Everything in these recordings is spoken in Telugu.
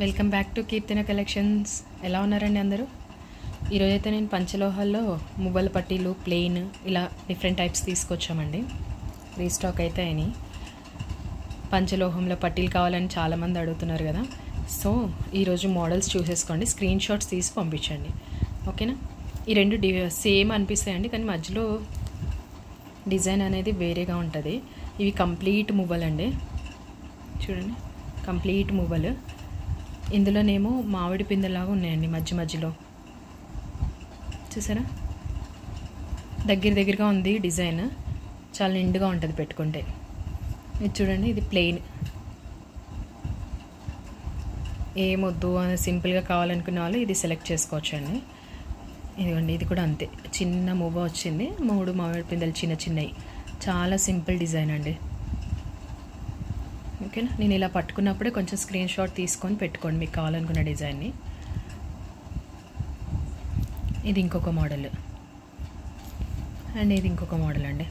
Welcome back to Keerthana collections. ఎలా ఉన్నారండి అందరూ? ఈరోజైతే నేను పంచలోహాల్లో మువ్వల పట్టీలు, ప్లెయిన్ ఇలా డిఫరెంట్ టైప్స్ తీసుకొచ్చామండి. రీస్టాక్ అయితే అయినాయి. పంచలోహంలో పట్టీలు కావాలని చాలామంది అడుగుతున్నారు కదా. సో ఈరోజు మోడల్స్ చూసేసుకోండి, స్క్రీన్ షాట్స్ తీసి పంపించండి, ఓకేనా? ఈ రెండు సేమ్ అనిపిస్తాయండి, కానీ మధ్యలో డిజైన్ అనేది వేరేగా ఉంటుంది. ఇవి కంప్లీట్ మువ్వలండి, చూడండి, కంప్లీట్ మువ్వలు. ఇందులోనేమో మామిడి పిందెలాగా ఉన్నాయండి మధ్యలో, చూసారా? దగ్గరగా ఉంది డిజైన్, చాలా నిండుగా ఉంటుంది పెట్టుకుంటే. ఇది చూడండి, ఇది ప్లెయిన్, ఏమొద్దు అని సింపుల్గా కావాలనుకునే వాళ్ళు ఇది సెలెక్ట్ చేసుకోవచ్చండి. ఇదిగోండి, ఇది కూడా అంతే, చిన్న మువ్వ వచ్చింది, 3 మామిడి పిందెలు చిన్నవి. చాలా సింపుల్ డిజైన్ అండి, ఓకేనా? నేను ఇలా పట్టుకున్నప్పుడే కొంచెం స్క్రీన్ షాట్ తీసుకొని పెట్టుకోండి మీకు కావాలనుకున్న డిజైన్ని. ఇది ఇంకొక మోడల్ అండ్ ఇది ఇంకొక మోడల్ అండి.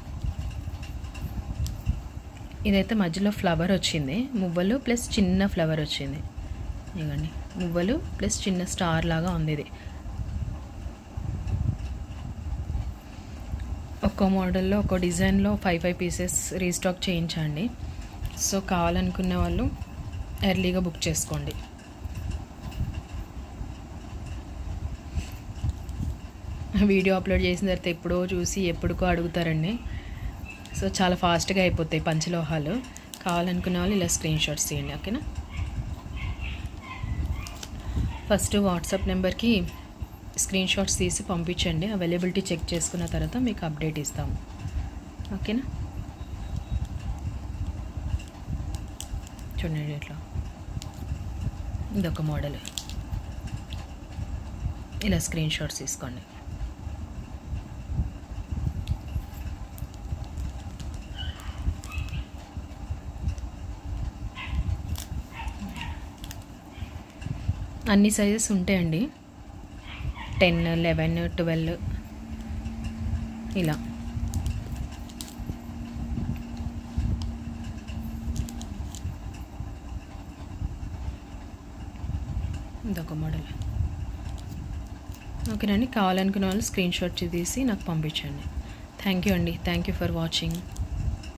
ఇదైతే మధ్యలో ఫ్లవర్ వచ్చింది, మువ్వలు ప్లస్ చిన్న ఫ్లవర్ వచ్చింది. ఇదిగోండి, మువ్వలు ప్లస్ చిన్న స్టార్ లాగా ఉంది. ఇది ఒక్కో మోడల్లో ఒక్కో డిజైన్లో 5 పీసెస్ రీస్టాక్ చేయించండి. సో కావాలనుకునే వాళ్ళు ఎర్లీగా బుక్ చేసుకోండి. వీడియో అప్లోడ్ చేసిన తర్వాత ఎప్పుడో చూసి ఎప్పుడుకో అడుగుతారండి. సో చాలా ఫాస్ట్గా అయిపోతాయి పంచలోహాలు. కావాలనుకునే వాళ్ళు ఇలా స్క్రీన్ షాట్స్ తీయండి, ఓకేనా? ఫస్ట్ వాట్సాప్ నెంబర్కి స్క్రీన్ షాట్స్ తీసి పంపించండి. అవైలబిలిటీ చెక్ చేసుకున్న తర్వాత మీకు అప్డేట్ ఇస్తాము, ఓకేనా? చూడండి, ఇట్లా ఇదొక మోడల్, ఇలా స్క్రీన్ షాట్స్ తీసుకోండి. అన్ని సైజెస్ ఉంటాయండి, 10, 11, 12 ఇలా. ఇదొక మోడల్, ఓకేనండి. కావాలనుకున్న వాళ్ళు స్క్రీన్ షాట్ తీసి నాకు పంపించండి. థ్యాంక్ యూ అండి, థ్యాంక్ యూ ఫర్ వాచింగ్.